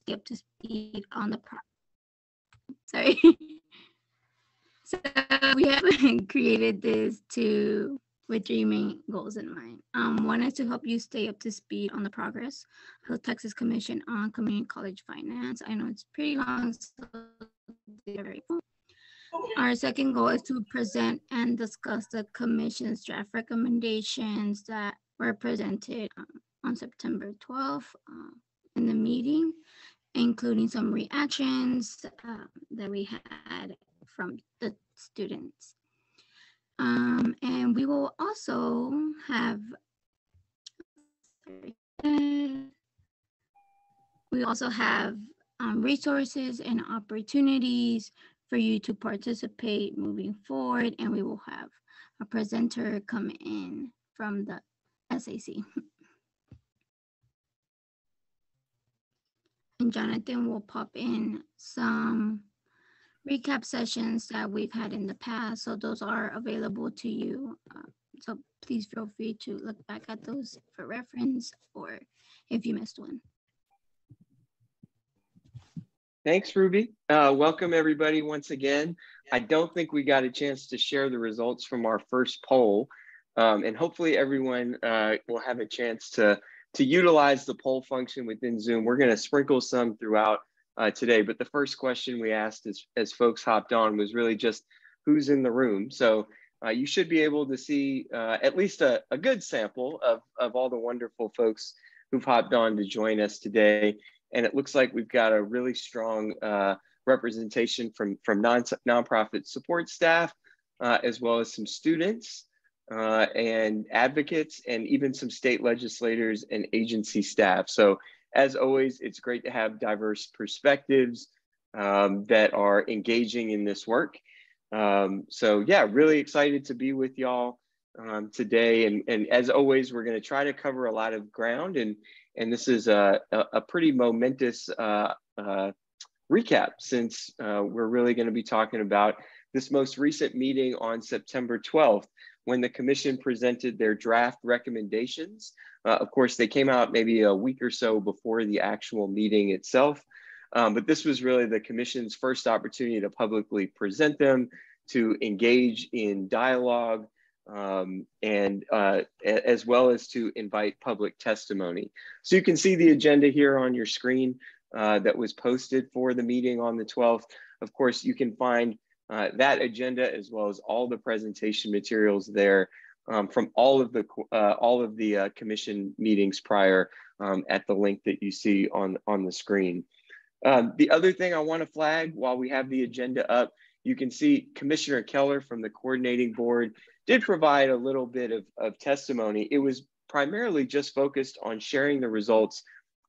stay up to speed on the Sorry. So we have created this with 3 main goals in mind. One is to help you stay up to speed on the progress of the Texas Commission on Community College Finance. I know it's pretty long, so they're very cool. Our second goal is to present and discuss the Commission's draft recommendations that were presented on September 12th in the meeting, including some reactions that we had from the students. And we will also have resources and opportunities for you to participate moving forward, and we will have a presenter come in from the SAC. And Jonathan will pop in some recap sessions that we've had in the past, so those are available to you. So please feel free to look back at those for reference or if you missed one. Thanks, Ruby. Welcome everybody once again. I don't think we got a chance to share the results from our first poll, and hopefully everyone will have a chance to utilize the poll function within Zoom. We're gonna sprinkle some throughout today, but the first question we asked as folks hopped on was really just who's in the room. So you should be able to see at least a good sample of all the wonderful folks who've hopped on to join us today. And it looks like we've got a really strong representation from nonprofit support staff, as well as some students and advocates, and even some state legislators and agency staff. So as always, it's great to have diverse perspectives that are engaging in this work. So yeah, really excited to be with y'all today. And as always, we're gonna try to cover a lot of ground, and this is a pretty momentous recap, since we're really gonna be talking about this most recent meeting on September 12th, when the commission presented their draft recommendations. Of course, they came out maybe a week or so before the actual meeting itself, but this was really the commission's first opportunity to publicly present them, to engage in dialogue, and as well as to invite public testimony. So you can see the agenda here on your screen that was posted for the meeting on the 12th. Of course, you can find that agenda as well as all the presentation materials there from all of the commission meetings prior at the link that you see on the screen. The other thing I want to flag while we have the agenda up, you can see Commissioner Keller from the coordinating board did provide a little bit of testimony. It was primarily just focused on sharing the results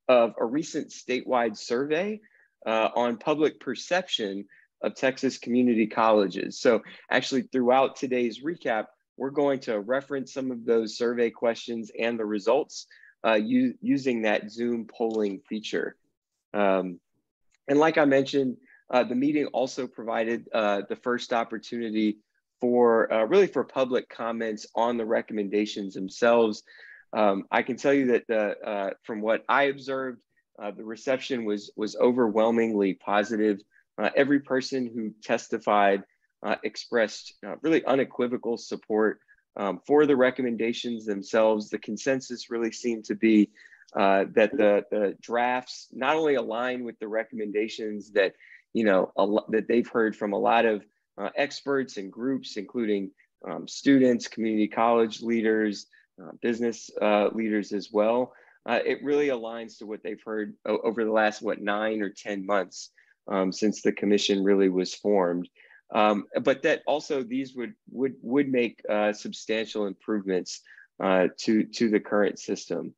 of a recent statewide survey on public perception of Texas community colleges. So actually throughout today's recap, we're going to reference some of those survey questions and the results using that Zoom polling feature. And like I mentioned, the meeting also provided the first opportunity for really for public comments on the recommendations themselves. I can tell you that from what I observed, the reception was overwhelmingly positive. Every person who testified expressed really unequivocal support for the recommendations themselves. The consensus really seemed to be that the drafts not only align with the recommendations that that they've heard from a lot of experts and groups, including students, community college leaders, business leaders as well. It really aligns to what they've heard over the last 9 or 10 months since the commission really was formed. But that also these would make substantial improvements to the current system.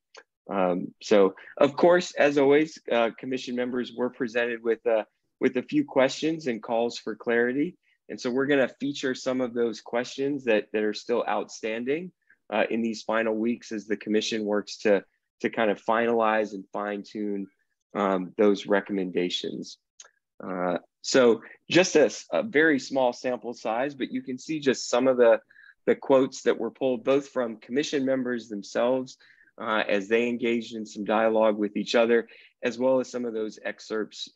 So of course, as always, commission members were presented with a few questions and calls for clarity. And so we're gonna feature some of those questions that are still outstanding in these final weeks as the commission works to kind of finalize and fine tune those recommendations. So just a very small sample size, but you can see just some of the quotes that were pulled both from commission members themselves, as they engaged in some dialogue with each other, as well as some of those excerpts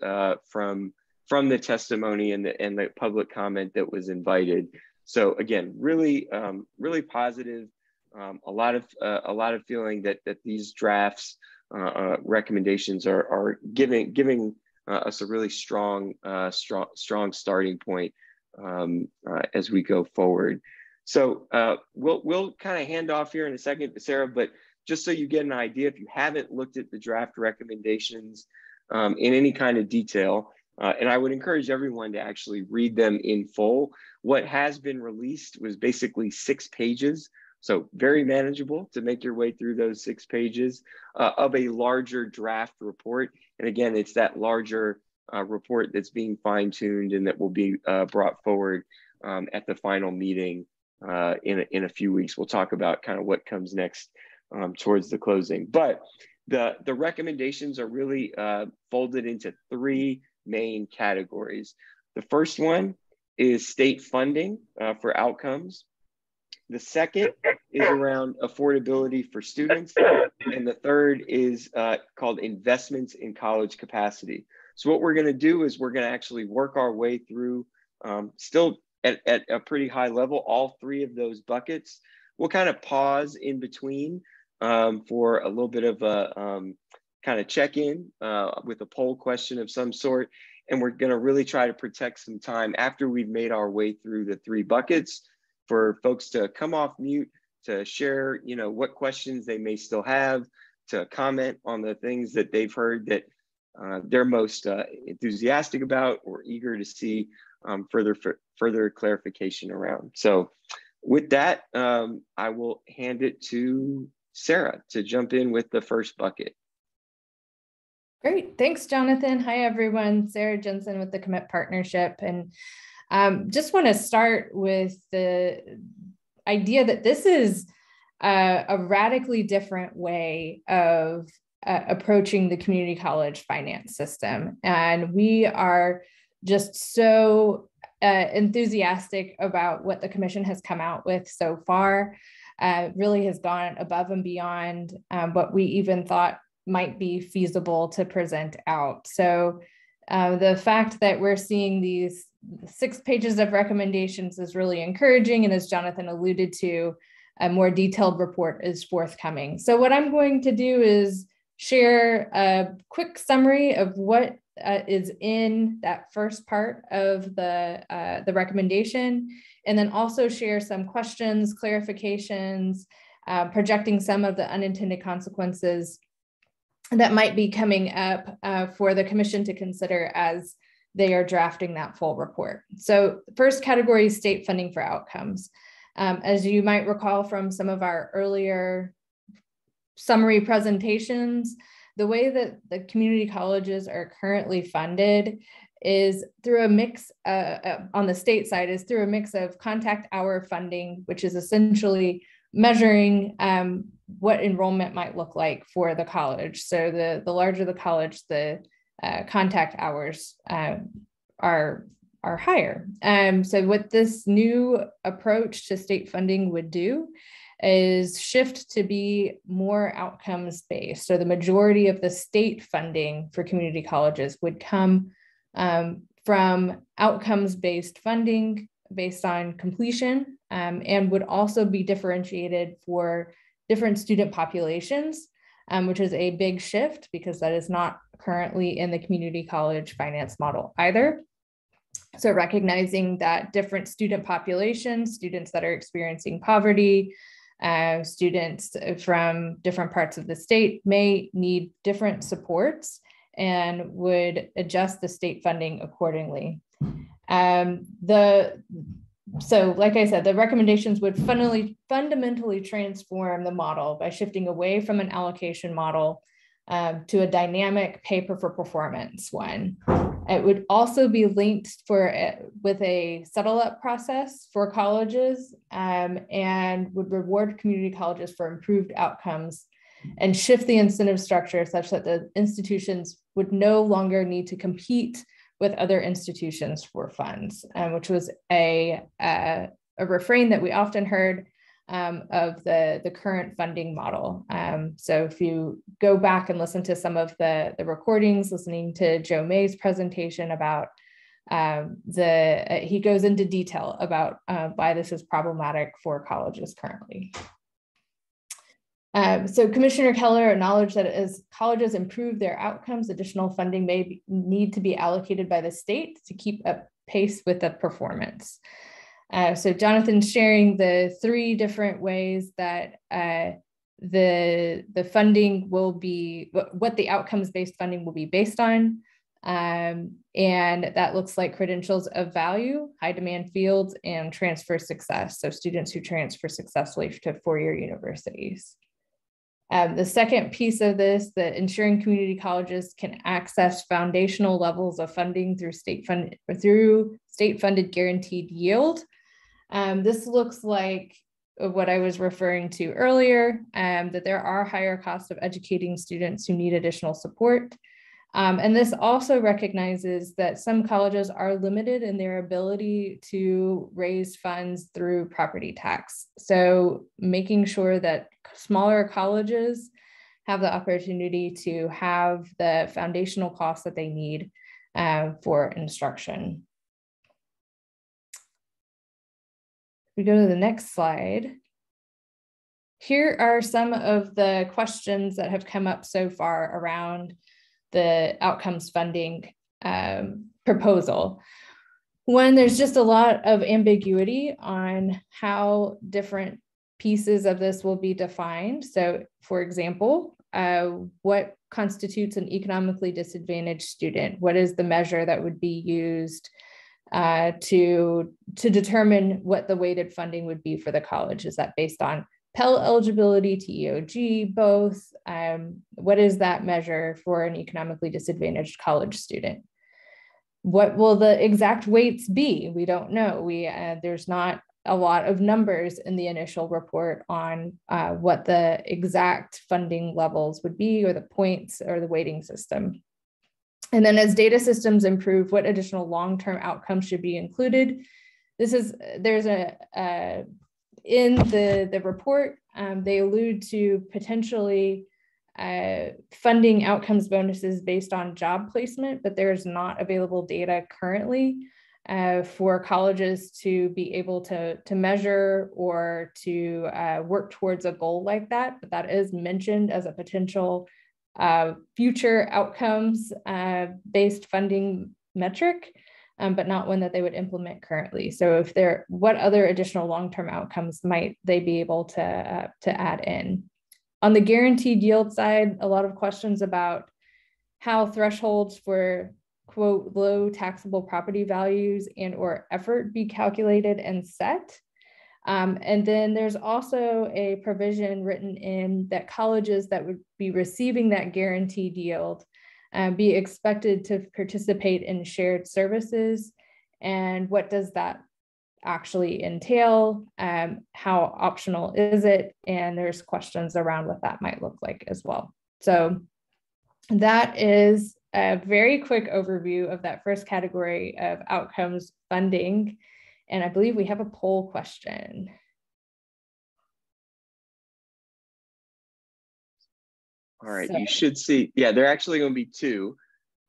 from the testimony and the public comment that was invited. So again, really, really positive. A lot of feeling that these drafts recommendations are giving us a really strong starting point as we go forward. So we'll kind of hand off here in a second to Sarah, but just so you get an idea, if you haven't looked at the draft recommendations in any kind of detail, and I would encourage everyone to actually read them in full. What has been released was basically 6 pages. So very manageable to make your way through those 6 pages of a larger draft report. And again, it's that larger report that's being fine-tuned and that will be brought forward at the final meeting in a few weeks. We'll talk about kind of what comes next towards the closing. But the recommendations are really folded into 3 main categories. The first one is state funding for outcomes. The second is around affordability for students. And the third is called investments in college capacity. So what we're going to do is we're going to actually work our way through still at a pretty high level, all 3 of those buckets. We'll kind of pause in between for a little bit of a kind of check-in with a poll question of some sort. And we're going to really try to protect some time after we've made our way through the 3 buckets for folks to come off mute, to share, what questions they may still have, to comment on the things that they've heard that they're most enthusiastic about or eager to see further clarification around. So with that, I will hand it to Sarah to jump in with the first bucket. Great. Thanks, Jonathan. Hi, everyone. Sarah Jensen with the Commit Partnership. And just want to start with the idea that this is a radically different way of approaching the community college finance system. And we are just so enthusiastic about what the commission has come out with so far. Really has gone above and beyond what we even thought might be feasible to present out. So the fact that we're seeing these 6 pages of recommendations is really encouraging. And as Jonathan alluded to, a more detailed report is forthcoming. So what I'm going to do is share a quick summary of what is in that first part of the recommendation, and then also share some questions, clarifications, projecting some of the unintended consequences that might be coming up for the commission to consider as they are drafting that full report. So first category is state funding for outcomes. As you might recall from some of our earlier summary presentations, the way that the community colleges are currently funded is through a mix, on the state side, is through a mix of contact hour funding, which is essentially measuring what enrollment might look like for the college. So the larger the college, the contact hours are higher. So what this new approach to state funding would do is shift to be more outcomes based. So the majority of the state funding for community colleges would come from outcomes based funding based on completion, and would also be differentiated for different student populations, which is a big shift because that is not currently in the community college finance model either. So recognizing that different student populations, students that are experiencing poverty, students from different parts of the state may need different supports and would adjust the state funding accordingly. So like I said, the recommendations would fundamentally transform the model by shifting away from an allocation model to a dynamic pay for performance one. It would also be linked with a settle up process for colleges and would reward community colleges for improved outcomes and shift the incentive structure such that the institutions would no longer need to compete with other institutions for funds, which was a refrain that we often heard of the current funding model. So if you go back and listen to some of the recordings, listening to Joe May's presentation about he goes into detail about why this is problematic for colleges currently. So Commissioner Keller acknowledged that as colleges improve their outcomes, additional funding may need to be allocated by the state to keep up pace with the performance. So Jonathan's sharing the 3 different ways that the funding will be, what the outcomes-based funding will be based on. And that looks like credentials of value, high demand fields, and transfer success. So students who transfer successfully to 4-year universities. The second piece of this, that ensuring community colleges can access foundational levels of funding through state-funded guaranteed yield. This looks like what I was referring to earlier, that there are higher costs of educating students who need additional support. And this also recognizes that some colleges are limited in their ability to raise funds through property tax. So making sure that smaller colleges have the opportunity to have the foundational costs that they need for instruction. We go to the next slide. Here are some of the questions that have come up so far around the outcomes funding proposal. One, there's just a lot of ambiguity on how different pieces of this will be defined. So for example, what constitutes an economically disadvantaged student? What is the measure that would be used to determine what the weighted funding would be for the college? Is that based on Pell eligibility, TEOG, both? What is that measure for an economically disadvantaged college student? What will the exact weights be? We don't know. There's not a lot of numbers in the initial report on what the exact funding levels would be, or the points, or the weighting system. And then as data systems improve, what additional long-term outcomes should be included? There's in the report, they allude to potentially funding outcomes bonuses based on job placement, but there's not available data currently for colleges to be able to measure or to work towards a goal like that. But that is mentioned as a potential future outcomes based funding metric, but not one that they would implement currently. So what other additional long-term outcomes might they be able to add in? On the guaranteed yield side, a lot of questions about how thresholds for, quote, low taxable property values and or effort be calculated and set. And then there's also a provision written in that colleges that would be receiving that guaranteed yield be expected to participate in shared services. And what does that actually entail? How optional is it? And there's questions around what that might look like as well. So that is a very quick overview of that first category of outcomes funding. And I believe we have a poll question. All right, so you should see, yeah, there are actually going to be 2.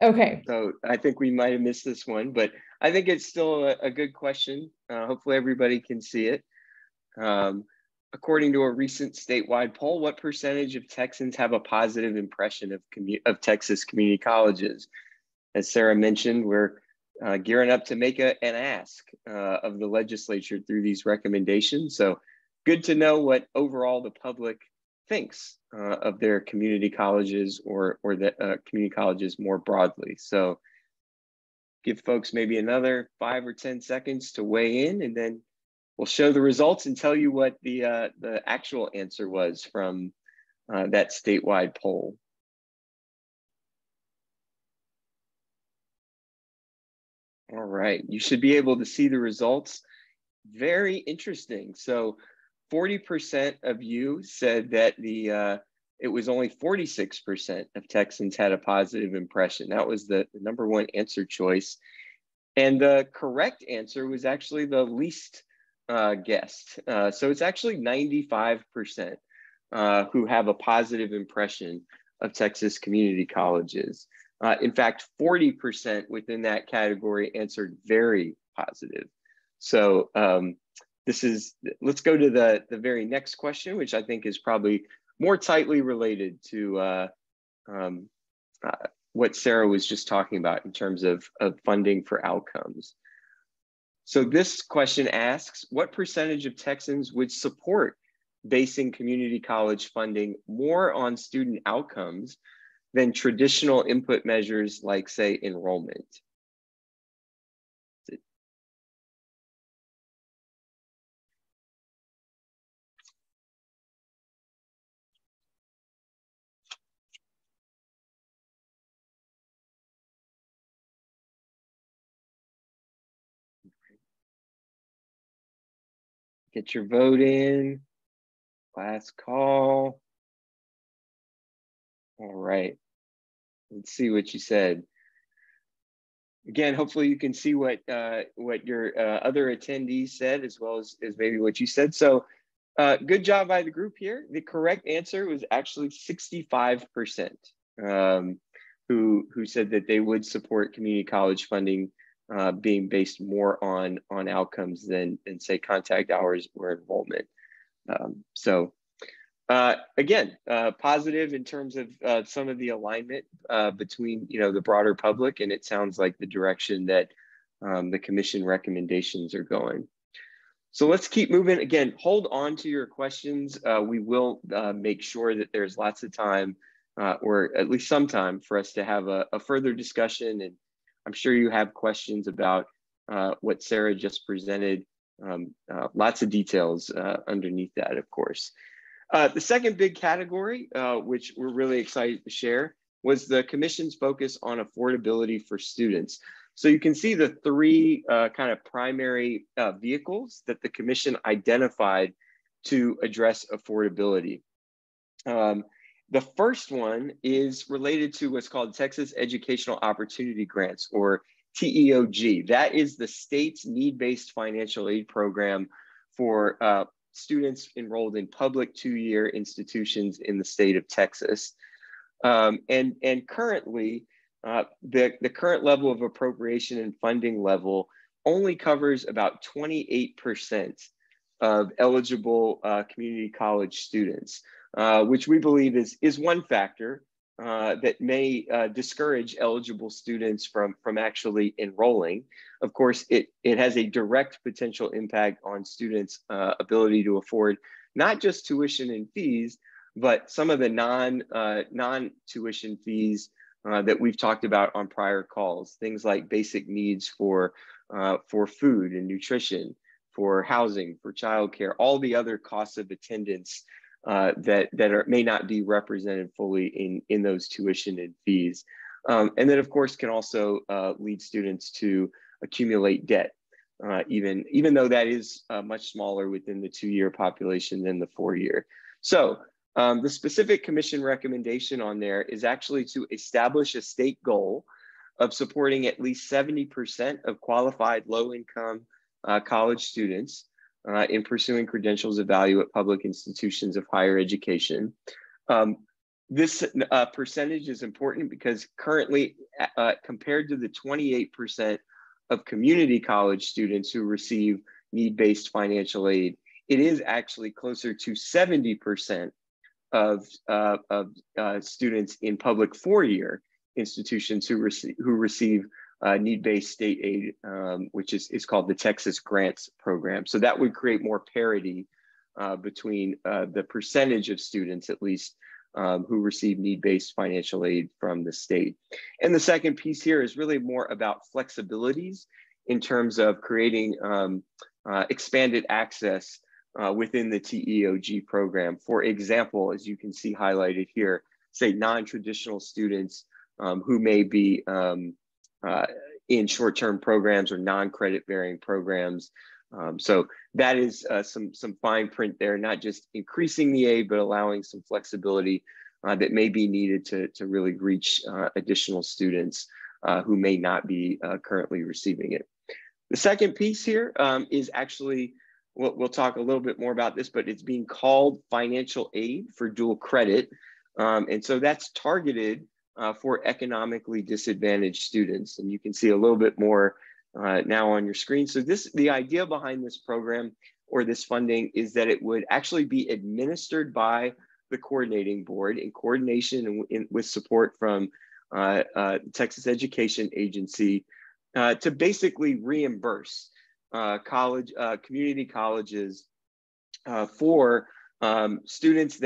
Okay. So I think we might have missed this one, but I think it's still a good question. Hopefully everybody can see it. According to a recent statewide poll, what percentage of Texans have a positive impression of Texas community colleges? As Sarah mentioned, we're gearing up to make an ask of the legislature through these recommendations. So good to know what overall the public thinks of their community colleges or the community colleges more broadly. So give folks maybe another 5 or 10 seconds to weigh in, and then we'll show the results and tell you what the actual answer was from that statewide poll. All right, you should be able to see the results. Very interesting. So 40% of you said that it was only 46% of Texans had a positive impression. That was the #1 answer choice. And the correct answer was actually the least guessed. So it's actually 95% who have a positive impression of Texas community colleges. In fact, 40% within that category answered very positive. So let's go to the very next question, which I think is probably more tightly related to what Sarah was just talking about in terms of funding for outcomes. So this question asks, what percentage of Texans would support basing community college funding more on student outcomes than traditional input measures like, say, enrollment? Get your vote in. Last call. All right. Let's see what you said. Again, hopefully you can see what your other attendees said, as well as maybe what you said. So good job by the group here. The correct answer was actually 65% who said that they would support community college funding being based more on outcomes than say contact hours or enrollment. Again, positive in terms of some of the alignment between the broader public, and it sounds like the direction that the commission recommendations are going. So let's keep moving. Again, hold on to your questions. We will make sure that there's lots of time, or at least some time, for us to have a further discussion. And I'm sure you have questions about what Sarah just presented. Lots of details underneath that, of course. The second big category, which we're really excited to share, was the commission's focus on affordability for students. So you can see the three kind of primary vehicles that the commission identified to address affordability. The first one is related to what's called Texas Educational Opportunity Grants, or TEOG. That is the state's need-based financial aid program for students enrolled in public two-year institutions in the state of Texas. And currently, the current level of appropriation and funding level only covers about 28% of eligible community college students, which we believe is one factor that may discourage eligible students from actually enrolling. Of course, it has a direct potential impact on students' ability to afford not just tuition and fees, but some of the non-tuition fees that we've talked about on prior calls, things like basic needs for food and nutrition, for housing, for childcare, all the other costs of attendance that may not be represented fully in those tuition and fees. And then, of course, can also lead students to accumulate debt, even though that is much smaller within the two-year population than the four-year. So the specific commission recommendation on there is actually to establish a state goal of supporting at least 70% of qualified low-income college students in pursuing credentials of value at public institutions of higher education. This percentage is important because currently, compared to the 28% of community college students who receive need-based financial aid, it is actually closer to 70% of students in public four-year institutions who receive need-based state aid, which is called the Texas Grants Program. So that would create more parity between the percentage of students, at least, who receive need-based financial aid from the state. And the second piece here is really more about flexibilities in terms of creating expanded access within the TEOG program. For example, as you can see highlighted here, say non-traditional students who may be in short-term programs or non-credit bearing programs. So that is some fine print there, not just increasing the aid, but allowing some flexibility that may be needed to really reach additional students who may not be currently receiving it. The second piece here is actually we'll talk a little bit more about this, but it's being called financial aid for dual credit. And so that's targeted for economically disadvantaged students. And you can see a little bit more now on your screen. So the idea behind this program or this funding is that it would actually be administered by the coordinating board in coordination and with support from Texas Education Agency to basically reimburse community colleges for students,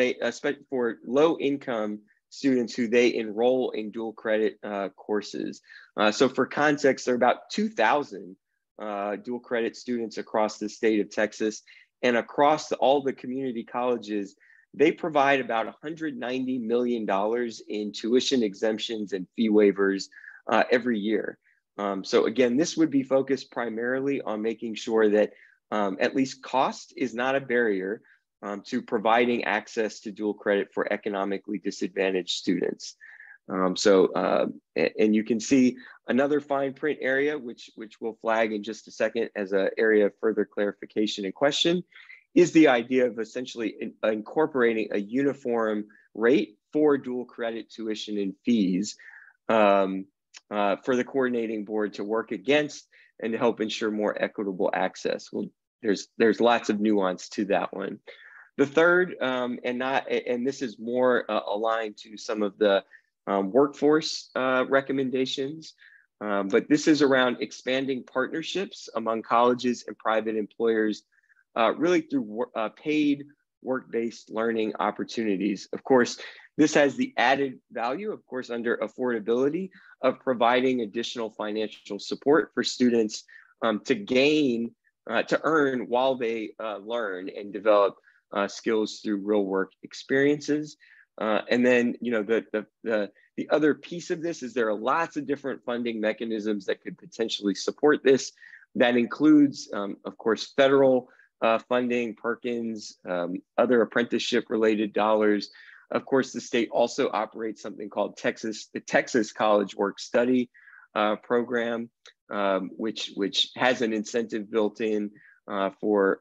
for low income students who they enroll in dual credit courses. So for context, there are about 2,000 dual credit students across the state of Texas, and across all the community colleges, they provide about $190 million in tuition exemptions and fee waivers every year. So again, this would be focused primarily on making sure that at least cost is not a barrier to providing access to dual credit for economically disadvantaged students. And you can see another fine print area, which we'll flag in just a second as an area of further clarification and question, is the idea of essentially incorporating a uniform rate for dual credit tuition and fees for the coordinating board to work against and to help ensure more equitable access. Well, there's lots of nuance to that one. The third, and this is more aligned to some of the workforce recommendations, but this is around expanding partnerships among colleges and private employers, really through paid work-based learning opportunities. Of course, this has the added value, of course, under affordability of providing additional financial support for students to earn while they learn and develop skills through real work experiences. And then, the other piece of this is there are lots of different funding mechanisms that could potentially support this. That includes, of course, federal funding, Perkins, other apprenticeship related dollars. Of course, the state also operates something called the Texas College Work Study program, which has an incentive built in for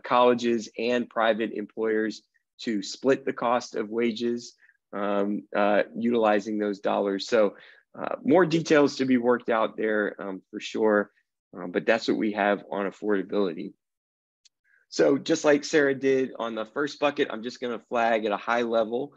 colleges and private employers to split the cost of wages utilizing those dollars. So more details to be worked out there for sure, but that's what we have on affordability. So just like Sarah did on the first bucket, I'm just going to flag at a high level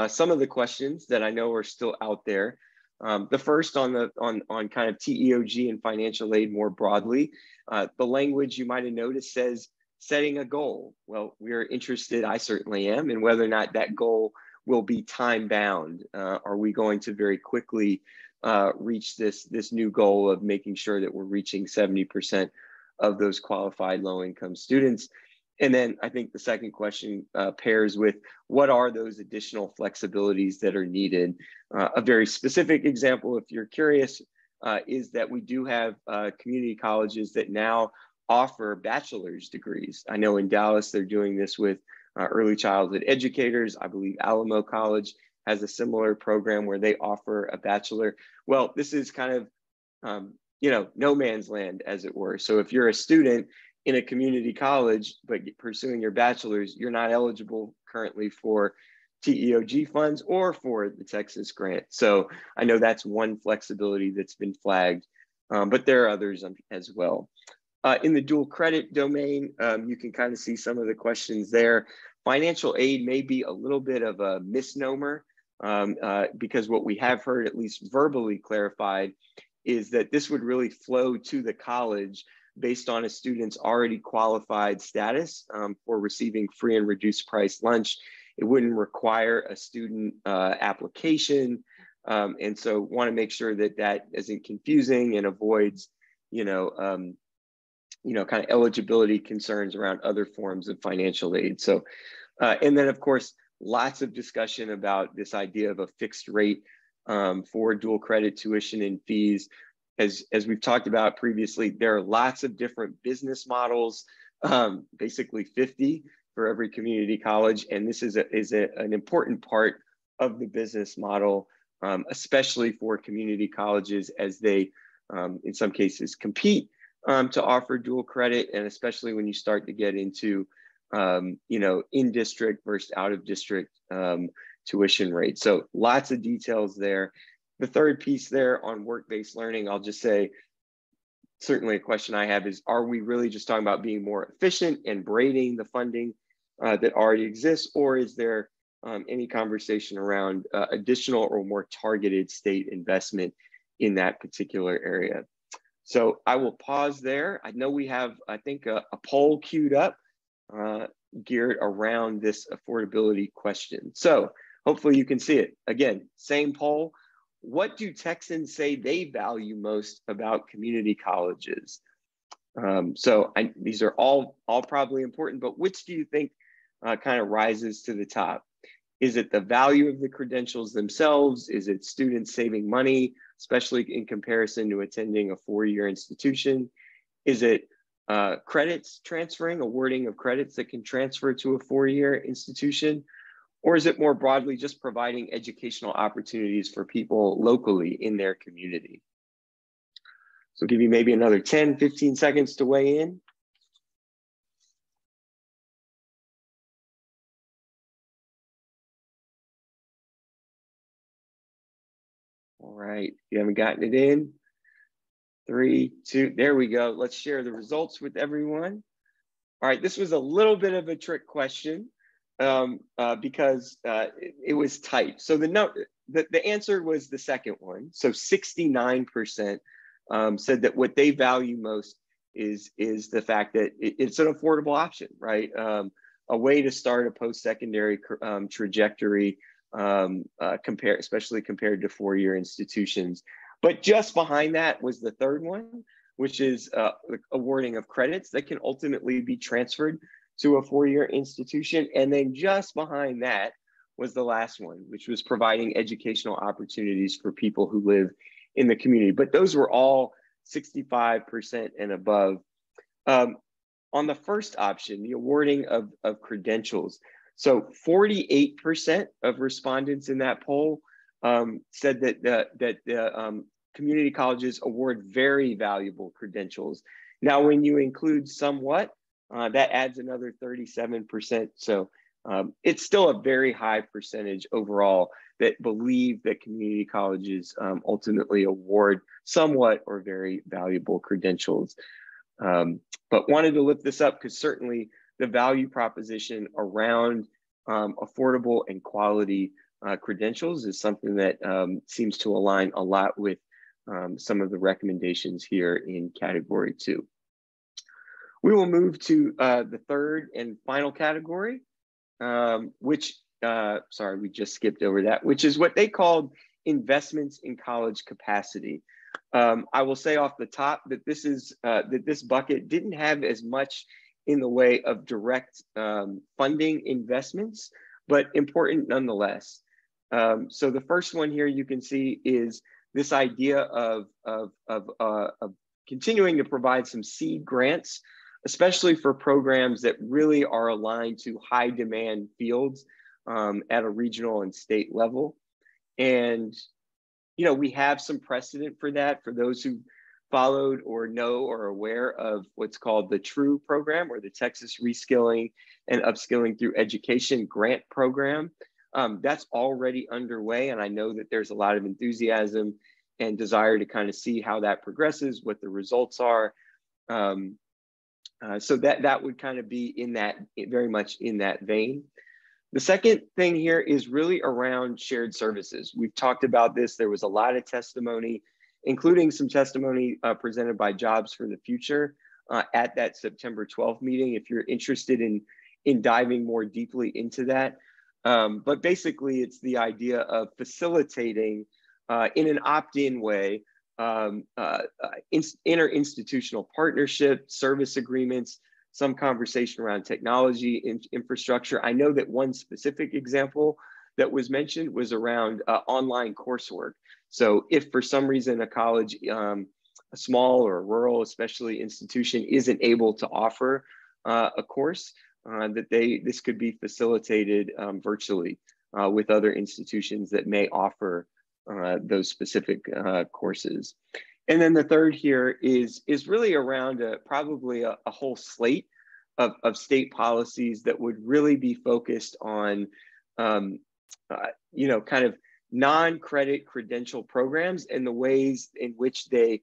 some of the questions that I know are still out there. The first on kind of TEOG and financial aid more broadly, the language you might have noticed says setting a goal. Well, we're interested, I certainly am, in whether or not that goal will be time bound. Are we going to very quickly reach this new goal of making sure that we're reaching 70% of those qualified low-income students? And then I think the second question pairs with what are those additional flexibilities that are needed? A very specific example, if you're curious, is that we do have community colleges that now offer bachelor's degrees. I know in Dallas, they're doing this with early childhood educators. I believe Alamo College has a similar program where they offer a bachelor. Well, this is kind of, no man's land, as it were. So if you're a student in a community college, but pursuing your bachelor's, you're not eligible currently for TEOG funds or for the Texas grant. So I know that's one flexibility that's been flagged, but there are others as well. In the dual credit domain, you can kind of see some of the questions there. Financial aid may be a little bit of a misnomer because what we have heard, at least verbally clarified, is that this would really flow to the college based on a student's already qualified status for receiving free and reduced price lunch. It wouldn't require a student application. And so want to make sure that isn't confusing and avoids, kind of eligibility concerns around other forms of financial aid. So, and then of course, lots of discussion about this idea of a fixed rate for dual credit tuition and fees. As we've talked about previously, there are lots of different business models, basically 50 for every community college. And this is an important part of the business model, especially for community colleges as they, in some cases, compete to offer dual credit, and especially when you start to get into, you know, in-district versus out-of-district tuition rates. So lots of details there. The third piece there on work-based learning, I'll just say, certainly a question I have is, are we really just talking about being more efficient and braiding the funding that already exists, or is there any conversation around additional or more targeted state investment in that particular area? So I will pause there. I know we have, I think, a poll queued up geared around this affordability question. So hopefully you can see it. Again, same poll. What do Texans say they value most about community colleges? These are all probably important, but which do you think kind of rises to the top? Is it the value of the credentials themselves? Is it students saving money, especially in comparison to attending a four-year institution? Is it credits transferring, awarding of credits that can transfer to a four-year institution? Or is it more broadly just providing educational opportunities for people locally in their community? So I'll give you maybe another 10, 15 seconds to weigh in. All right, you haven't gotten it in. 3, 2, there we go. Let's share the results with everyone. All right, this was a little bit of a trick question because it was tight. So the answer was the second one. So 69% said that what they value most is the fact that it's an affordable option, right? A way to start a post-secondary trajectory, especially compared to four-year institutions. But just behind that was the third one, which is awarding of credits that can ultimately be transferred to a four-year institution. And then just behind that was the last one, which was providing educational opportunities for people who live in the community. But those were all 65% and above. On the first option, the awarding of credentials. So 48% of respondents in that poll said that the community colleges award very valuable credentials. Now, when you include somewhat, that adds another 37%. So it's still a very high percentage overall that believe that community colleges ultimately award somewhat or very valuable credentials. But wanted to lift this up because certainly the value proposition around affordable and quality credentials is something that seems to align a lot with some of the recommendations here in category 2. We will move to the third and final category, which, sorry, we just skipped over that, which is what they called investments in college capacity. I will say off the top that this bucket didn't have as much in the way of direct funding investments, but important nonetheless. So the first one here you can see is this idea of continuing to provide some seed grants, especially for programs that really are aligned to high demand fields at a regional and state level. And, you know, we have some precedent for that for those who followed or know or are aware of what's called the TRUE program, or the Texas Reskilling and Upskilling Through Education Grant Program. That's already underway, and I know that there's a lot of enthusiasm and desire to kind of see how that progresses, what the results are. So that would kind of be in that, very much in that vein. The second thing here is really around shared services. We've talked about this. There was a lot of testimony, including some testimony presented by Jobs for the Future at that September 12th meeting, if you're interested in diving more deeply into that. But basically, it's the idea of facilitating in an opt-in way interinstitutional partnership, service agreements, some conversation around technology infrastructure. I know that one specific example that was mentioned was around online coursework. So if for some reason a college, a small or rural, especially institution, isn't able to offer a course, this could be facilitated virtually with other institutions that may offer those specific courses. And then the third here is really around probably a whole slate of state policies that would really be focused on, you know, kind of non-credit credential programs and the ways in which they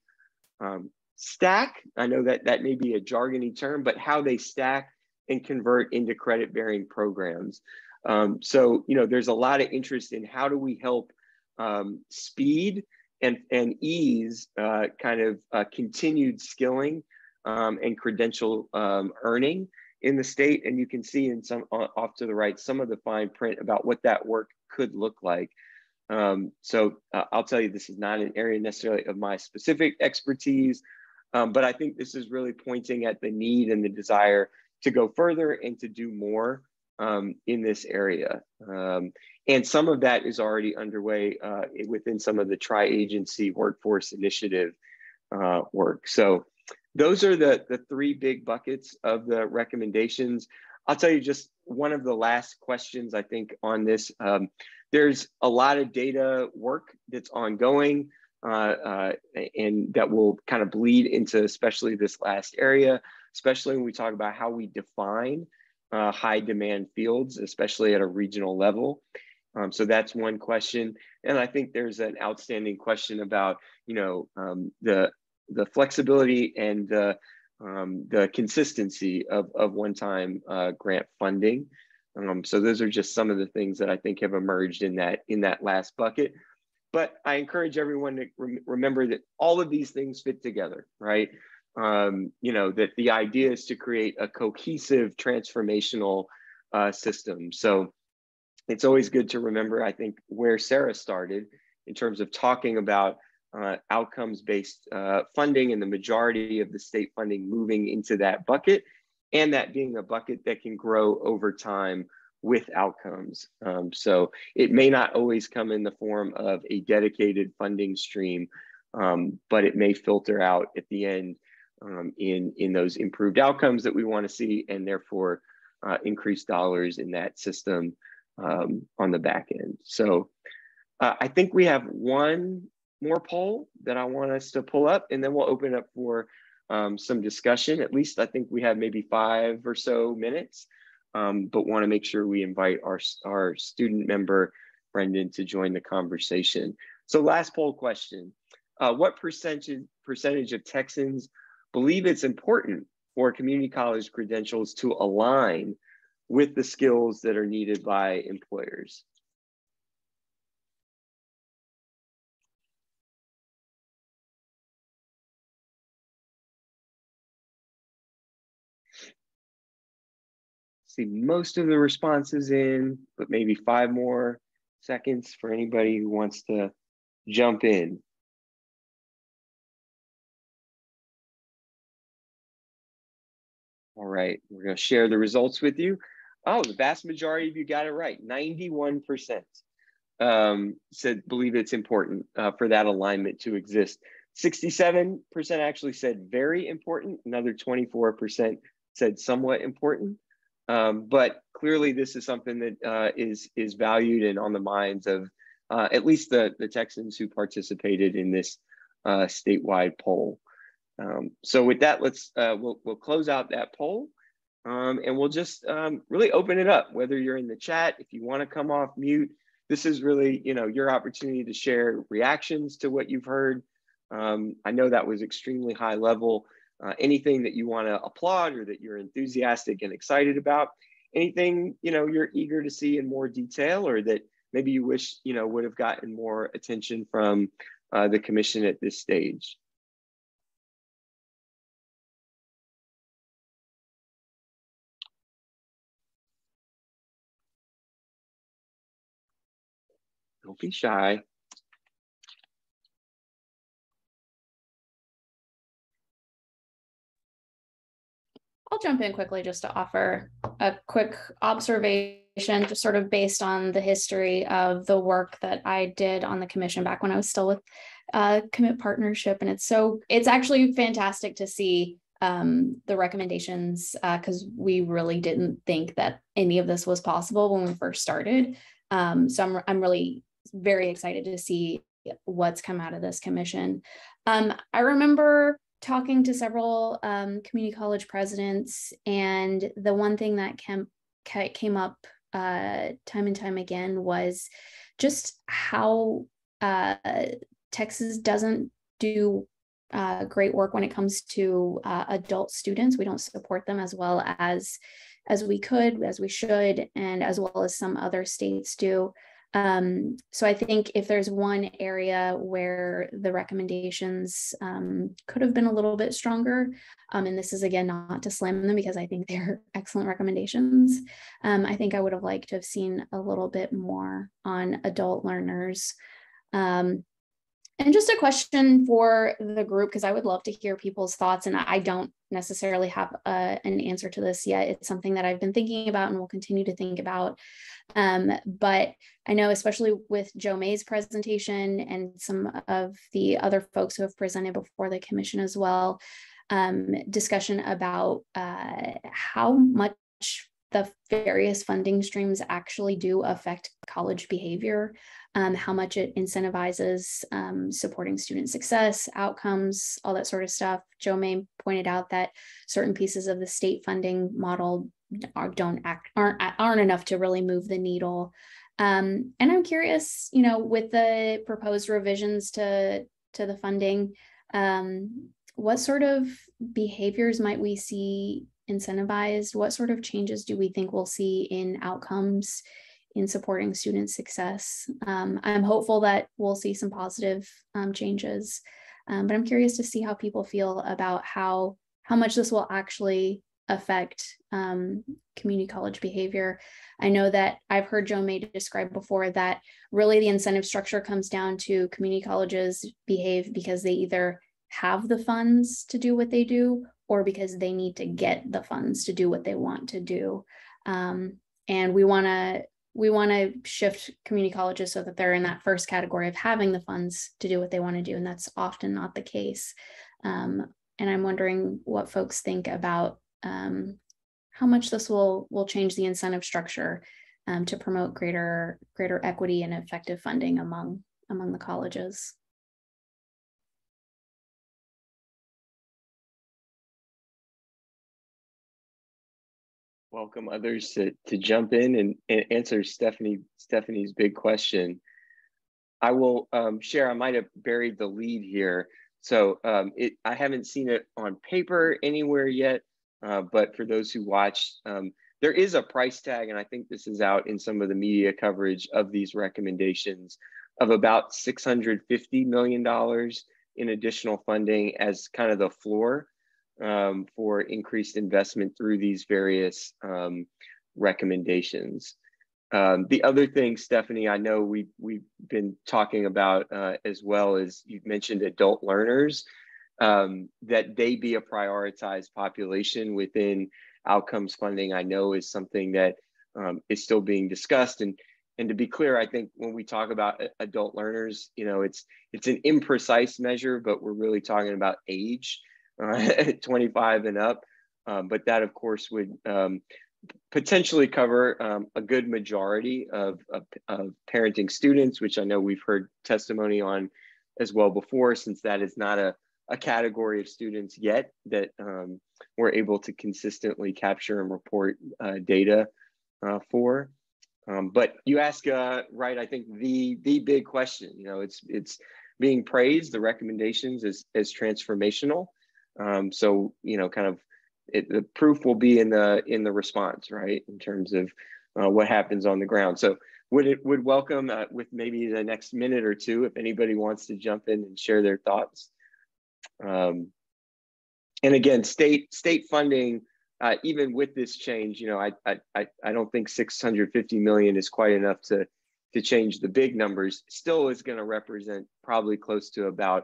stack. I know that may be a jargony term, but how they stack and convert into credit-bearing programs. So, you know, there's a lot of interest in how do we help speed and ease kind of continued skilling and credential earning in the state. And you can see in some off to the right some of the fine print about what that work could look like. So I'll tell you, this is not an area necessarily of my specific expertise, but I think this is really pointing at the need and the desire to go further and to do more in this area. And some of that is already underway within some of the tri-agency workforce initiative work. So those are the three big buckets of the recommendations. I'll tell you just one of the last questions I think on this. There's a lot of data work that's ongoing and that will kind of bleed into especially this last area, especially when we talk about how we define high demand fields, especially at a regional level. So that's one question. And I think there's an outstanding question about, you know, the flexibility and the consistency of one-time grant funding. So those are just some of the things that I think have emerged in that last bucket. But I encourage everyone to remember that all of these things fit together, right? You know, that the idea is to create a cohesive transformational system. So it's always good to remember, I think, where Sarah started in terms of talking about outcomes-based funding and the majority of the state funding moving into that bucket, and that being a bucket that can grow over time with outcomes. So it may not always come in the form of a dedicated funding stream, but it may filter out at the end in those improved outcomes that we want to see, and therefore increased dollars in that system on the back end. So I think we have one more poll that I want us to pull up, and then we'll open up for some discussion. At least I think we have maybe 5 or so minutes, but want to make sure we invite our student member, Brendan, to join the conversation. So last poll question, what percentage of Texans believe it's important for community college credentials to align with the skills that are needed by employers? See most of the responses in, but maybe 5 more seconds for anybody who wants to jump in. All right, we're going to share the results with you. Oh, the vast majority of you got it right. 91% said believe it's important for that alignment to exist. 67% actually said very important. Another 24% said somewhat important. But clearly this is something that is valued and on the minds of at least the Texans who participated in this statewide poll. So with that, let's we'll close out that poll, and we'll just really open it up. Whether you're in the chat, if you want to come off mute, this is really, you know, your opportunity to share reactions to what you've heard. I know that was extremely high level. Anything that you want to applaud or that you're enthusiastic and excited about, anything, you know, you're eager to see in more detail, or that maybe you wish, you know, would have gotten more attention from the commission at this stage. Don't be shy. I'll jump in quickly just to offer a quick observation, just sort of based on the history of the work that I did on the commission back when I was still with Commit Partnership. And it's actually fantastic to see the recommendations, because we really didn't think that any of this was possible when we first started. So I'm really very excited to see what's come out of this commission. I remember talking to several community college presidents, and the one thing that came up time and time again was just how Texas doesn't do great work when it comes to adult students. We don't support them as well as we could, as we should, and as well as some other states do. So I think if there's one area where the recommendations could have been a little bit stronger, and this is again not to slam them because I think they're excellent recommendations, I think I would have liked to have seen a little bit more on adult learners. And just a question for the group, because I would love to hear people's thoughts, and I don't necessarily have an answer to this yet. It's something that I've been thinking about and will continue to think about. But I know, especially with Joe May's presentation and some of the other folks who have presented before the commission as well, discussion about how much the various funding streams actually do affect college behavior, how much it incentivizes supporting student success, outcomes, all that sort of stuff. Joe May pointed out that certain pieces of the state funding model aren't enough to really move the needle. And I'm curious, with the proposed revisions to the funding, what sort of behaviors might we see incentivized? What sort of changes do we think we'll see in outcomes in supporting student success? I'm hopeful that we'll see some positive changes, but I'm curious to see how people feel about how much this will actually affect community college behavior. I know that I've heard Joe May describe before that really the incentive structure comes down to community colleges behave because they either have the funds to do what they do, or because they need to get the funds to do what they want to do. And we want to shift community colleges so that they're in that first category of having the funds to do what they want to do. And that's often not the case. And I'm wondering what folks think about how much this will change the incentive structure to promote greater equity and effective funding among the colleges. Welcome others to jump in and answer Stephanie's big question. I will share, I might have buried the lead here. So I haven't seen it on paper anywhere yet, but for those who watched, there is a price tag, and I think this is out in some of the media coverage of these recommendations, of about $650 million in additional funding as kind of the floor for increased investment through these various recommendations. The other thing, Stephanie, I know we've been talking about as well as you've mentioned adult learners, that they be a prioritized population within outcomes funding, I know is something that is still being discussed. And to be clear, I think when we talk about adult learners, it's an imprecise measure, but we're really talking about age. 25 and up, but that of course would potentially cover a good majority of parenting students, which I know we've heard testimony on as well before, since that is not a category of students yet that we're able to consistently capture and report data for. But you ask, right, I think the big question, it's being praised, the recommendations as transformational. So, kind of the proof will be in the response, right, in terms of what happens on the ground. So would welcome with maybe the next minute or two, if anybody wants to jump in and share their thoughts. And again, state funding, even with this change, I don't think 650 million is quite enough to change the big numbers. Still is going to represent probably close to about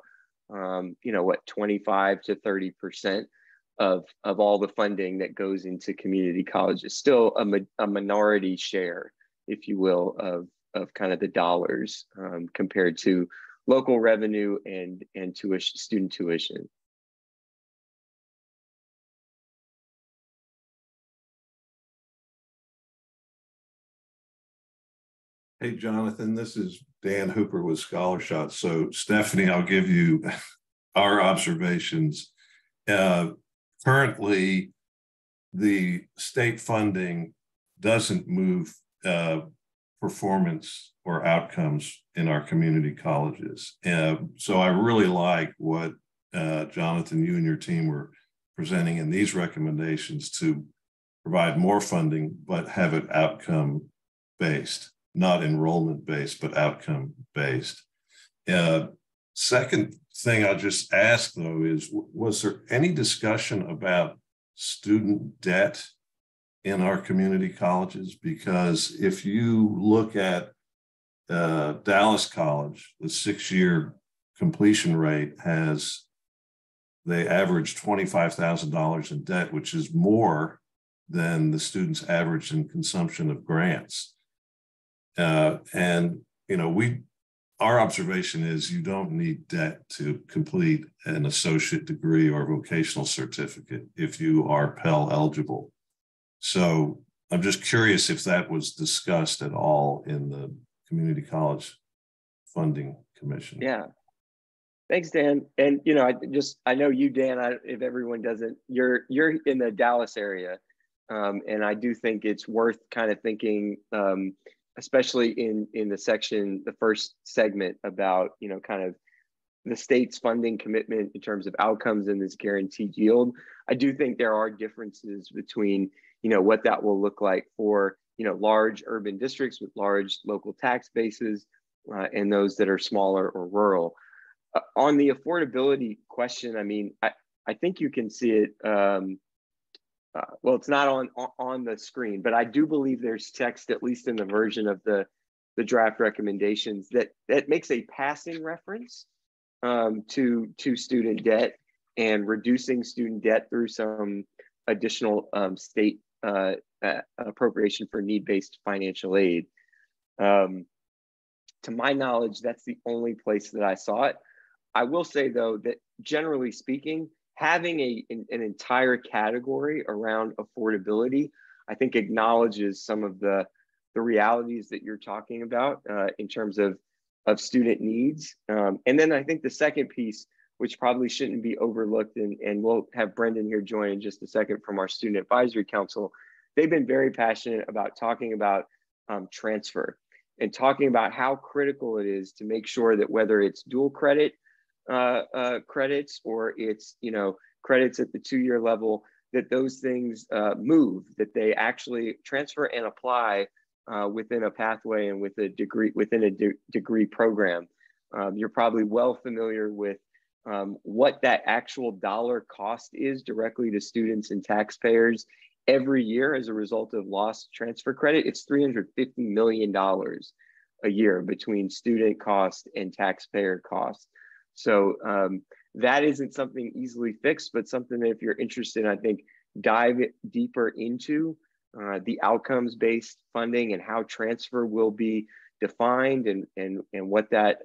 25 to 30% of all the funding that goes into community colleges. Still a minority share, if you will, of kind of the dollars compared to local revenue and student tuition. Hey, Jonathan, this is Dan Hooper with Scholarshot. So Stephanie, I'll give you our observations. Currently, the state funding doesn't move performance or outcomes in our community colleges. So I really like what Jonathan, you and your team were presenting in these recommendations to provide more funding, but have it outcome based, not enrollment based, but outcome based. Second thing I'll just ask though is, was there any discussion about student debt in our community colleges? Because if you look at Dallas College, the 6-year completion rate they average $25,000 in debt, which is more than the students' average in consumption of grants. And our observation is you don't need debt to complete an associate degree or vocational certificate if you are Pell eligible. So I'm just curious if that was discussed at all in the Community College Funding Commission. Yeah. Thanks, Dan. And I know you, Dan. If everyone doesn't, you're in the Dallas area, and I do think it's worth kind of thinking, especially in the first segment about kind of the state's funding commitment in terms of outcomes and this guaranteed yield. I do think there are differences between what that will look like for large urban districts with large local tax bases and those that are smaller or rural. On the affordability question, I mean, I think you can see it. Well, it's not on the screen, but I do believe there's text, at least in the version of the draft recommendations, that makes a passing reference to student debt and reducing student debt through some additional state appropriation for need-based financial aid. To my knowledge, that's the only place that I saw it. I will say, though, that generally speaking, having an entire category around affordability, I think acknowledges some of the realities that you're talking about in terms of student needs. And then I think the second piece, which probably shouldn't be overlooked, and we'll have Brendan here join in just a second from our Student Advisory Council, they've been very passionate about talking about transfer and talking about how critical it is to make sure that whether it's dual credit credits or it's credits at the 2-year level, that those things move, that they actually transfer and apply within a pathway and within a degree program. You're probably well familiar with what that actual dollar cost is directly to students and taxpayers every year as a result of lost transfer credit. It's $350 million a year between student cost and taxpayer cost. So that isn't something easily fixed, but something that if you're interested, I think, dive deeper into the outcomes-based funding and how transfer will be defined and what that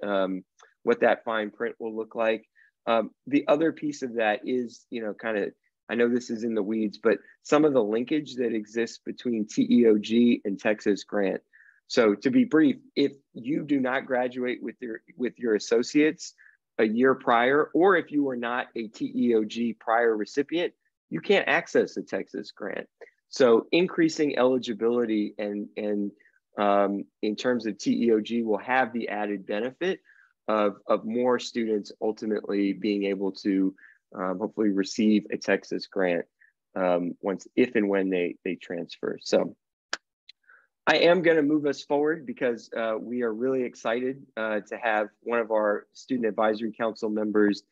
fine print will look like. The other piece of that is, kind of, I know this is in the weeds, but some of the linkage that exists between TEOG and Texas grant. So to be brief, if you do not graduate with your associates a year prior, or if you were not a TEOG prior recipient, you can't access a Texas grant. So increasing eligibility and in terms of TEOG will have the added benefit of more students ultimately being able to hopefully receive a Texas grant if and when they transfer. So I am going to move us forward because we are really excited to have one of our Student Advisory Council members,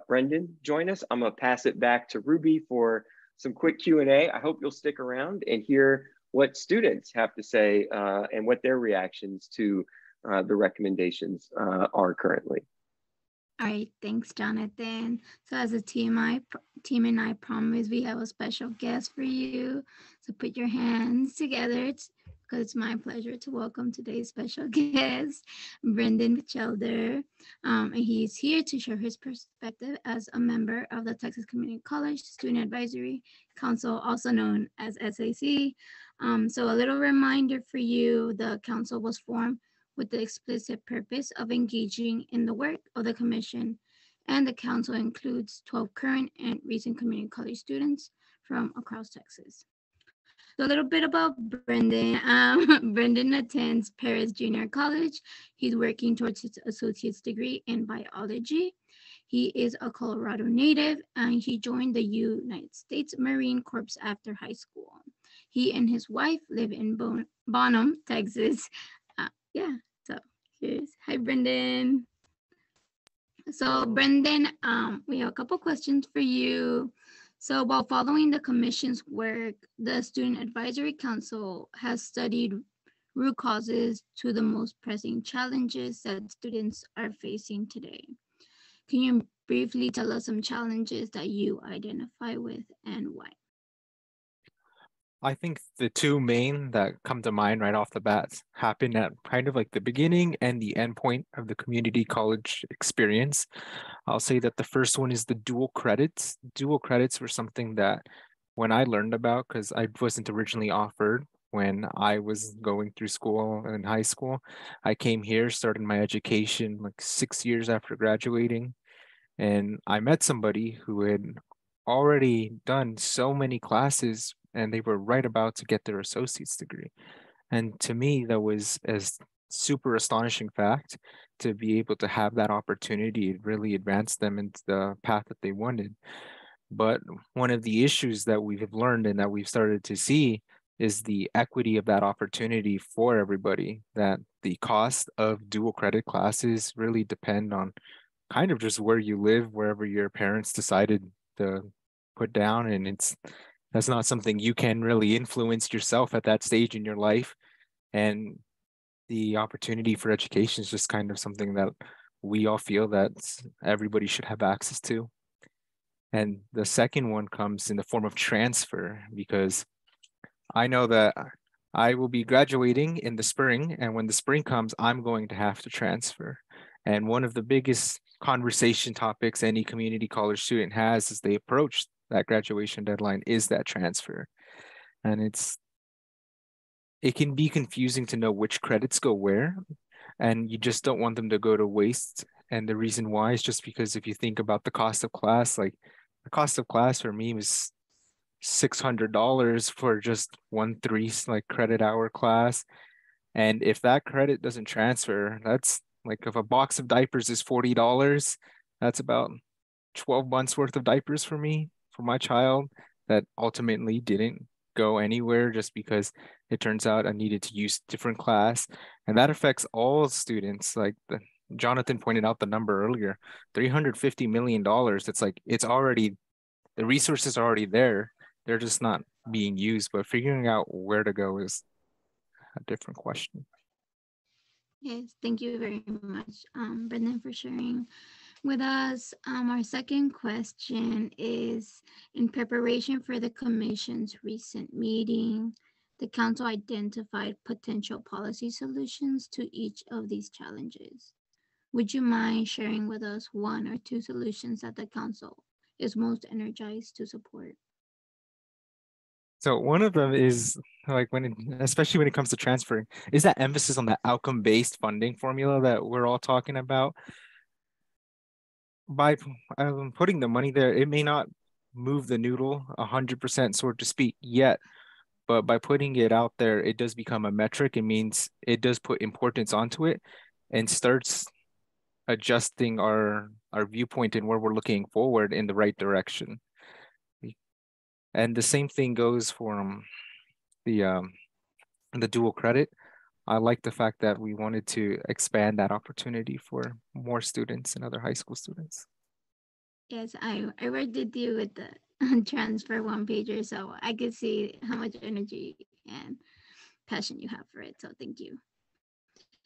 Brendan, join us. I'm going to pass it back to Ruby for some quick Q&A. I hope you'll stick around and hear what students have to say and what their reactions to the recommendations are currently. All right, thanks, Jonathan. So as a team and I promise we have a special guest for you. So put your hands together because it's my pleasure to welcome today's special guest, Brendan Batchelder. And he's here to share his perspective as a member of the Texas Community College Student Advisory Council, also known as SAC. So a little reminder for you, the council was formed with the explicit purpose of engaging in the work of the commission and the council includes 12 current and recent community college students from across Texas. So a little bit about Brendan. Brendan attends Paris Junior College. He's working towards his associate's degree in biology. He is a Colorado native, and he joined the United States Marine Corps after high school. He and his wife live in Bonham, Texas. So hi, Brendan. So Brendan, we have a couple questions for you. So while following the commission's work, the Student Advisory Council has studied root causes to the most pressing challenges that students are facing today. Can you briefly tell us some challenges that you identify with and why? I think the two main that come to mind right off the bat happen at kind of like the beginning and the end point of the community college experience. I'll say that the first one is the dual credits. Dual credits were something that when I learned about, because I wasn't originally offered when I was going through school in high school, I came here, started my education like 6 years after graduating, and I met somebody who had already done so many classes and they were right about to get their associate's degree. And to me, that was a super astonishing fact to be able to have that opportunity. It really advanced them into the path that they wanted. But one of the issues that we've learned and that we've started to see is the equity of that opportunity for everybody, that the cost of dual credit classes really depend on kind of just where you live, wherever your parents decided to put down. And that's not something you can really influence yourself at that stage in your life. And the opportunity for education is just kind of something that we all feel that everybody should have access to. And the second one comes in the form of transfer, because I know that I will be graduating in the spring, and when the spring comes, I'm going to have to transfer. And one of the biggest conversation topics any community college student has as they approach that graduation deadline is that transfer. And it can be confusing to know which credits go where, and you just don't want them to go to waste. And the reason why is just because if you think about the cost of class, like the cost of class for me was $600 for just 1 like credit hour class. And if that credit doesn't transfer, that's like if a box of diapers is $40, that's about 12 months worth of diapers for me, for my child, that ultimately didn't go anywhere just because it turns out I needed to use different class. And that affects all students. Like Jonathan pointed out the number earlier, $350 million. It's like, it's already, the resources are already there. They're just not being used, but figuring out where to go is a different question. Yes, thank you very much, Brendan, for sharing with us. Our second question is, in preparation for the commission's recent meeting, the council identified potential policy solutions to each of these challenges. Would you mind sharing with us one or two solutions that the council is most energized to support? So one of them is like especially when it comes to transferring, is that emphasis on the outcome-based funding formula that we're all talking about. By putting the money there, it may not move the noodle 100%, so to speak, yet, but by putting it out there, it does become a metric. It means it does put importance onto it and starts adjusting our viewpoint and where we're looking forward in the right direction. And the same thing goes for the dual credit. I like the fact that we wanted to expand that opportunity for more students and other high school students. Yes, I worked with you with the transfer one pager, so I could see how much energy and passion you have for it. So thank you.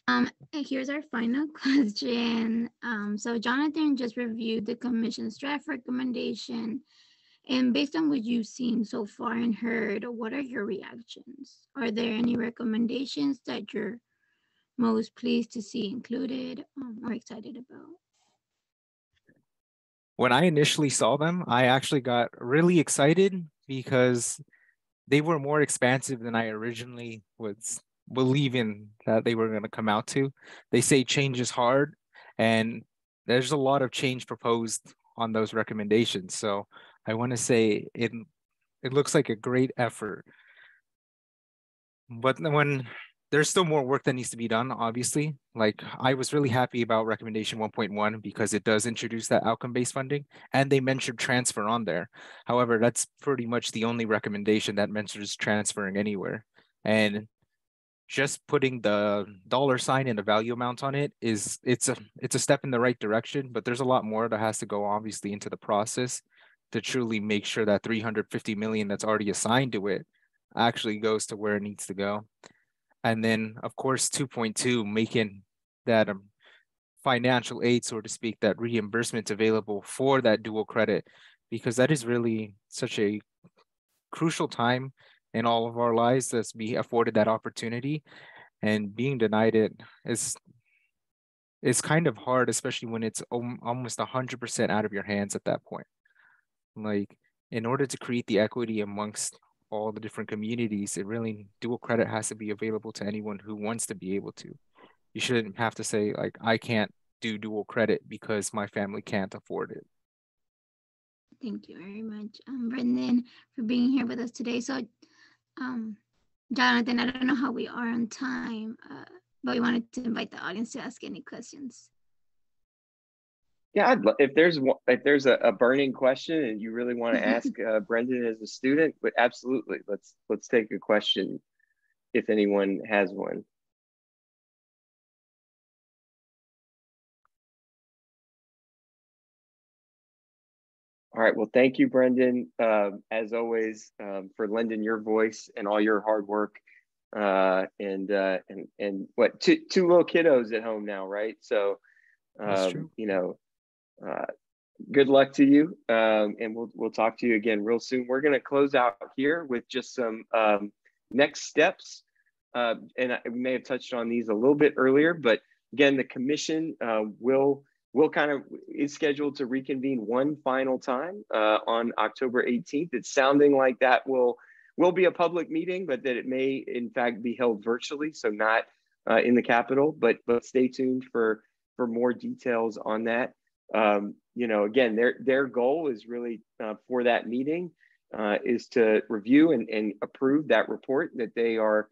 And here's our final question. So Jonathan just reviewed the commission's draft recommendation. And based on what you've seen so far and heard, what are your reactions? Are there any recommendations that you're most pleased to see included or excited about? When I initially saw them, I actually got really excited because they were more expansive than I originally was believing that they were going to come out to. They say change is hard, and there's a lot of change proposed on those recommendations. So I want to say it looks like a great effort. But when there's still more work that needs to be done, obviously. Like, I was really happy about recommendation 1.1 because it does introduce that outcome-based funding, and they mentioned transfer on there. However, that's pretty much the only recommendation that mentions transferring anywhere. And just putting the $sign and the value amount on it it's a step in the right direction, but there's a lot more that has to go obviously into the process to truly make sure that 350 million that's already assigned to it actually goes to where it needs to go. And then, of course, 2.2, making that financial aid, so to speak, that reimbursement available for that dual credit, because that is really such a crucial time in all of our lives that's be afforded that opportunity, and being denied it is kind of hard, especially when it's almost 100% out of your hands at that point. Like, in order to create the equity amongst all the different communities, it really, dual credit has to be available to anyone who wants to be able to. You shouldn't have to say, like, I can't do dual credit because my family can't afford it. Thank you very much, Brendan, for being here with us today. So, Jonathan, I don't know how we are on time, but we wanted to invite the audience to ask any questions. Yeah, if there's a burning question and you really want to ask Brendan as a student, but absolutely, let's take a question if anyone has one. All right, well, thank you, Brendan, as always, for lending your voice and all your hard work. And what, two little kiddos at home now, right? So, That's true. you know, good luck to you, and we'll talk to you again real soon. We're going to close out here with just some next steps, and we may have touched on these a little bit earlier, but again, the commission is scheduled to reconvene one final time on October 18th. It's sounding like that will be a public meeting, but that it may in fact be held virtually, so not in the Capitol. But stay tuned for more details on that. You know, again, their goal is really for that meeting is to review and approve that report that they are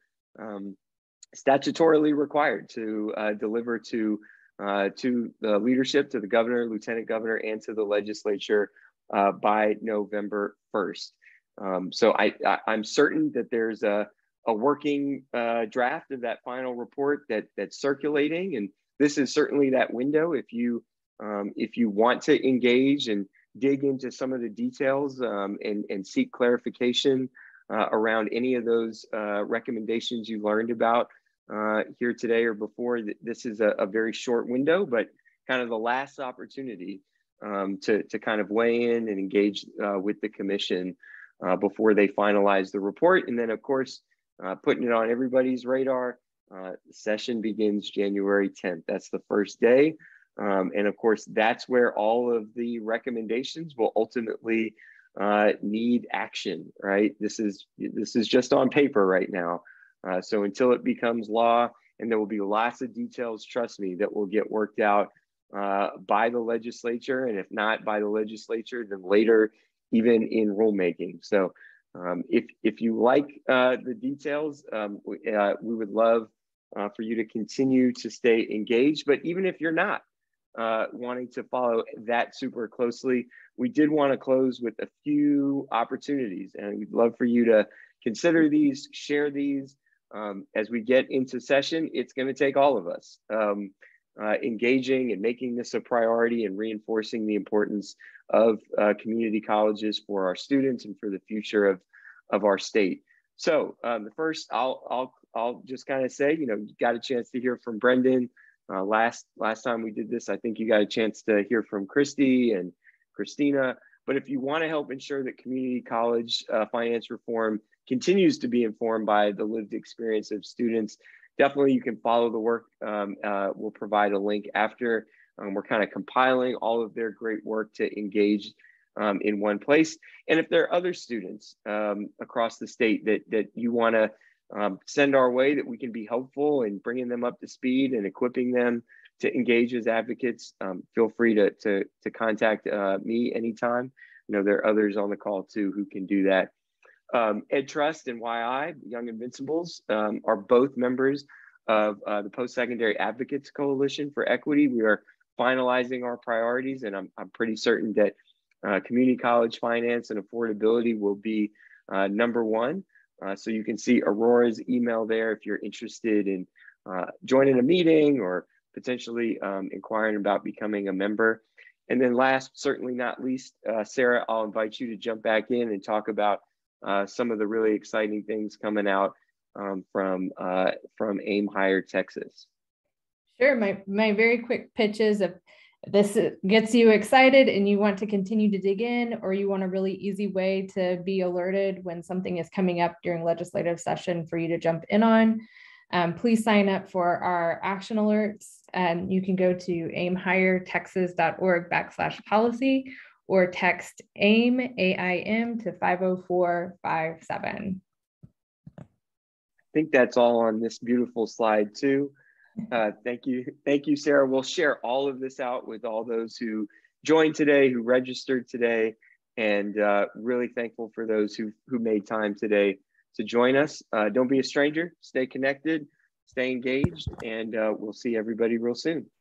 statutorily required to deliver to the leadership, to the governor, lieutenant governor, and to the legislature by November 1st. So I'm certain that there's a working draft of that final report that's circulating, and this is certainly that window. If you want to engage and dig into some of the details and seek clarification around any of those recommendations you learned about here today or before, this is a very short window, but kind of the last opportunity to kind of weigh in and engage with the commission before they finalize the report. And then, of course, putting it on everybody's radar, the session begins January 10th. That's the first day. And of course, that's where all of the recommendations will ultimately need action, right? This is just on paper right now. So until it becomes law, and there will be lots of details, trust me, that will get worked out by the legislature. And if not by the legislature, then later, even in rulemaking. So if you like the details, we would love for you to continue to stay engaged. But even if you're not wanting to follow that super closely, we did want to close with a few opportunities, and we'd love for you to consider these, share these. As we get into session, it's going to take all of us engaging and making this a priority and reinforcing the importance of community colleges for our students and for the future of our state. So the first, I'll just kind of say, you know, you got a chance to hear from Brendan. Last time we did this, I think you got a chance to hear from Christy and Christina. But if you want to help ensure that community college finance reform continues to be informed by the lived experience of students, definitely you can follow the work. We'll provide a link after. We're kind of compiling all of their great work to engage in one place. And if there are other students across the state that you want to send our way, that we can be helpful in bringing them up to speed and equipping them engage as advocates, feel free to contact me anytime. You know, there are others on the call too who can do that. Ed Trust and YI, Young Invincibles, are both members of the Post-Secondary Advocates Coalition for Equity. We are finalizing our priorities, and I'm pretty certain that community college finance and affordability will be #1. So you can see Aurora's email there if you're interested in joining a meeting or potentially inquiring about becoming a member. And then last, certainly not least, Sarah, I'll invite you to jump back in and talk about some of the really exciting things coming out from AIM Higher Texas. Sure. My very quick pitch is, if this gets you excited and you want to continue to dig in, or you want a really easy way to be alerted when something is coming up during legislative session for you to jump in on, please sign up for our action alerts. And you can go to aimhighertexas.org/policy or text AIM, AIM to 50457. I think that's all on this beautiful slide too. Thank you, Sarah. We'll share all of this out with all those who joined today, who registered today, and really thankful for those who made time today to join us. Don't be a stranger, stay connected, stay engaged, and we'll see everybody real soon.